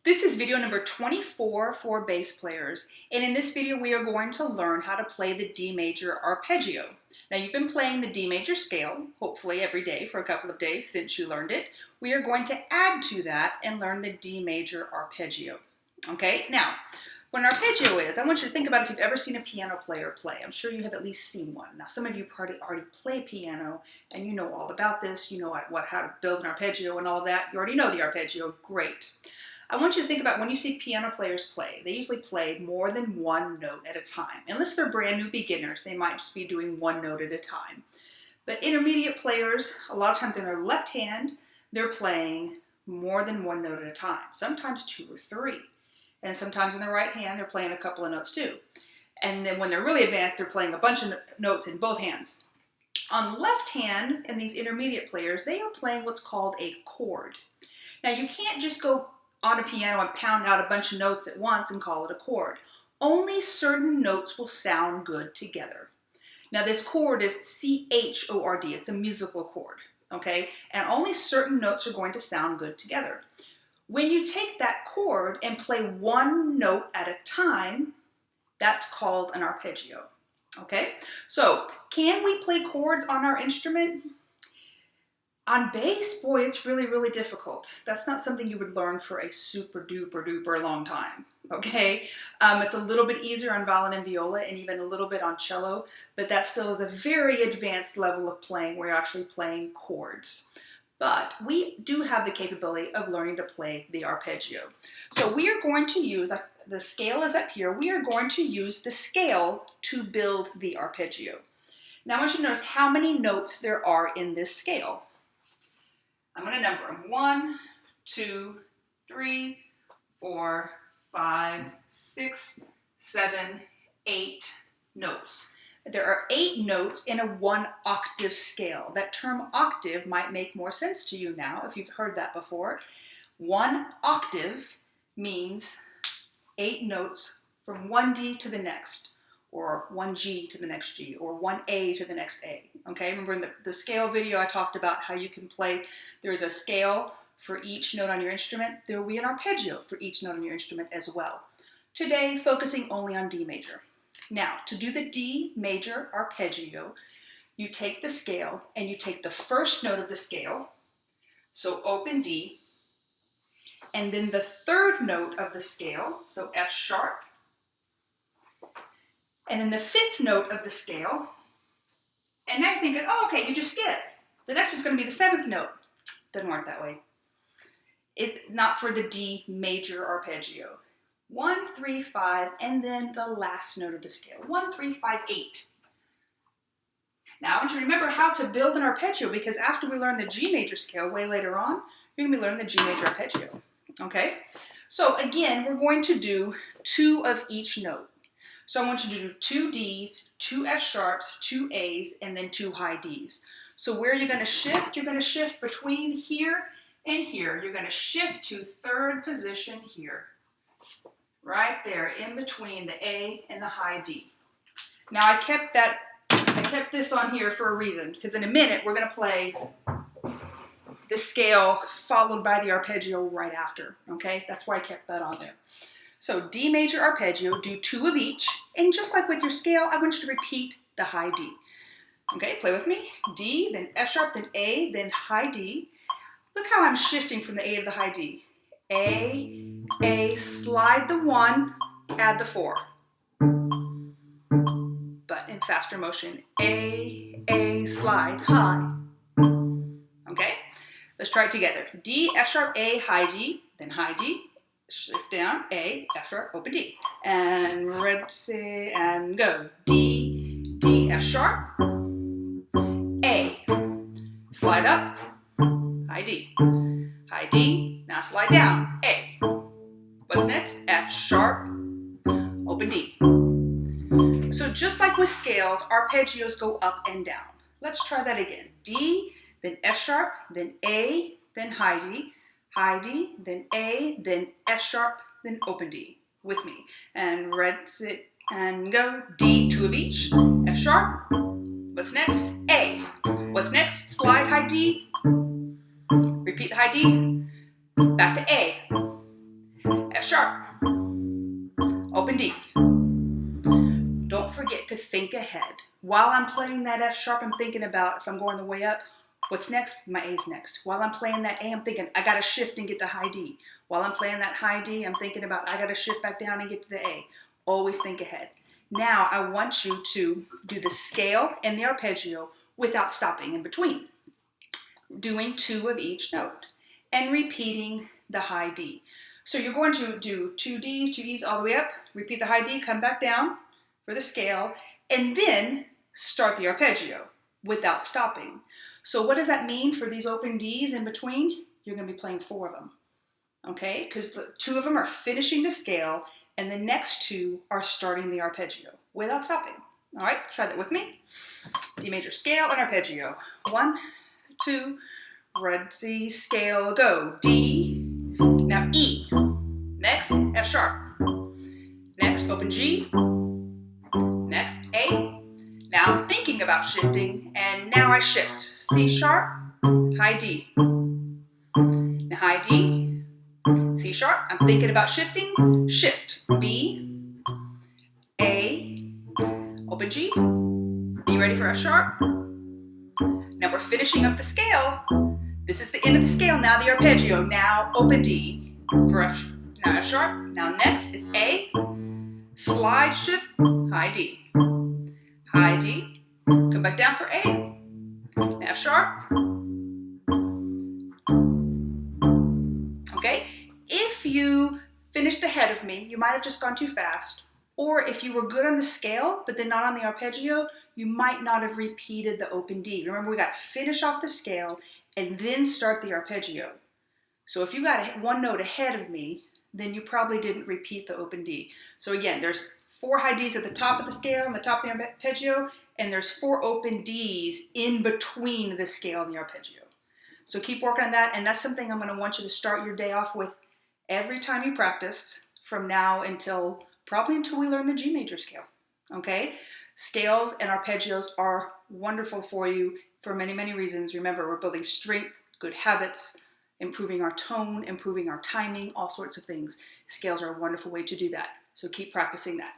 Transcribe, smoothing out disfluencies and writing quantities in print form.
This is video number 24 for bass players, and in this video we are going to learn how to play the D major arpeggio. Now you've been playing the D major scale, hopefully every day for a couple of days since you learned it. We are going to add to that and learn the D major arpeggio. Okay, now what an arpeggio is, I want you to think about if you've ever seen a piano player play. I'm sure you have at least seen one. Now some of you probably already play piano and you know all about this, you know how to build an arpeggio and all of that. You already know the arpeggio, great. I want you to think about when you see piano players play, they usually play more than one note at a time. Unless they're brand new beginners, they might just be doing one note at a time. But intermediate players, a lot of times in their left hand, they're playing more than one note at a time, sometimes two or three. And sometimes in the right hand, they're playing a couple of notes too. And then when they're really advanced, they're playing a bunch of notes in both hands. On the left hand, and these intermediate players, they are playing what's called a chord. Now you can't just go on a piano and pound out a bunch of notes at once and call it a chord. Only certain notes will sound good together. Now this chord is C-H-O-R-D, it's a musical chord, okay? And only certain notes are going to sound good together. When you take that chord and play one note at a time, that's called an arpeggio, okay? So can we play chords on our instrument? On bass, boy, it's really, really difficult. That's not something you would learn for a super duper duper long time, okay? It's a little bit easier on violin and viola and even a little bit on cello, but that still is a very advanced level of playing where you're actually playing chords. But we do have the capability of learning to play the arpeggio. So we are going to use, the scale is up here, we are going to use the scale to build the arpeggio. Now I want you to notice how many notes there are in this scale. I'm going to number them. 1, 2, 3, 4, 5, 6, 7, 8 notes. There are 8 notes in a 1-octave scale. That term octave might make more sense to you now if you've heard that before. 1 octave means 8 notes from one D to the next, or one G to the next G, or one A to the next A. Okay, remember in the scale video I talked about how you can play, there's a scale for each note on your instrument. There will be an arpeggio for each note on your instrument as well. Today, focusing only on D major. Now, to do the D major arpeggio, you take the scale and you take the first note of the scale, so open D, and then the third note of the scale, so F sharp, and then the 5th note of the scale, and now you're thinking, oh, okay, you just skip. The next one's going to be the 7th note. Doesn't work that way. Not for the D major arpeggio. 1, 3, 5, and then the last note of the scale. 1, 3, 5, 8. Now I want you to remember how to build an arpeggio, because after we learn the G major scale way later on, you're going to be learning the G major arpeggio. Okay? So again, we're going to do 2 of each note. So I want you to do 2 Ds, 2 F sharps, 2 As, and then 2 high Ds. So where you're going to shift, you're going to shift between here and here. You're going to shift to 3rd position here. Right there, in between the A and the high D. Now I kept this on here for a reason, because in a minute we're going to play the scale followed by the arpeggio right after. Okay, that's why I kept that on there. So D major arpeggio, do 2 of each, and just like with your scale, I want you to repeat the high D. Okay, play with me. D, then F sharp, then A, then high D. Look how I'm shifting from the A to the high D. A, slide the 1, add the 4. But in faster motion, A, slide, high. Okay, let's try it together. D, F sharp, A, high D, then high D. Shift down, A, F sharp, open D. And ready, and go. D, D, F sharp, A. Slide up, high D. High D, now slide down, A. What's next? F sharp, open D. So just like with scales, arpeggios go up and down. Let's try that again. D, then F sharp, then A, then high D, then A, then F sharp, then open D. With me. And red, sit, and go. D, 2 of each. F sharp. What's next? A. What's next? Slide high D. Repeat the high D. Back to A. sharp, open D. Don't forget to think ahead. While I'm playing that F sharp, I'm thinking about, if I'm going the way up, what's next? My A's next. While I'm playing that A, I'm thinking, I gotta shift and get to high D. While I'm playing that high D, I'm thinking about, I gotta shift back down and get to the A. Always think ahead. Now, I want you to do the scale and the arpeggio without stopping in between, doing 2 of each note and repeating the high D. So you're going to do 2 Ds, 2 E's all the way up, repeat the high D, come back down for the scale, and then start the arpeggio without stopping. So what does that mean for these open Ds in between? You're going to be playing 4 of them, okay? Because 2 of them are finishing the scale, and the next 2 are starting the arpeggio without stopping. All right, try that with me. D major scale and arpeggio. 1, 2, ready, scale, go. D, now E. Next, F sharp. Next, open G. Next, A. Now I'm thinking about shifting, and now I shift. C sharp, high D. Now high D, C sharp. I'm thinking about shifting. Shift. B, A, open G. Be ready for F sharp. Now we're finishing up the scale. This is the end of the scale. Now the arpeggio. Now open D for F. Now F sharp. Now next is A. Slide shift. High D. High D. Come back down for A. F sharp. Okay? If you finished ahead of me, you might have just gone too fast. Or if you were good on the scale, but then not on the arpeggio, you might not have repeated the open D. Remember, we got to finish off the scale and then start the arpeggio. So if you got 1 note ahead of me, then you probably didn't repeat the open D. So again, there's 4 high Ds at the top of the scale and the top of the arpeggio, and there's 4 open Ds in between the scale and the arpeggio. So keep working on that, and that's something I'm going to want you to start your day off with every time you practice from now until probably until we learn the G major scale, okay? Scales and arpeggios are wonderful for you for many, many reasons. Remember, we're building strength, good habits, improving our tone, improving our timing, all sorts of things. Scales are a wonderful way to do that. So keep practicing that.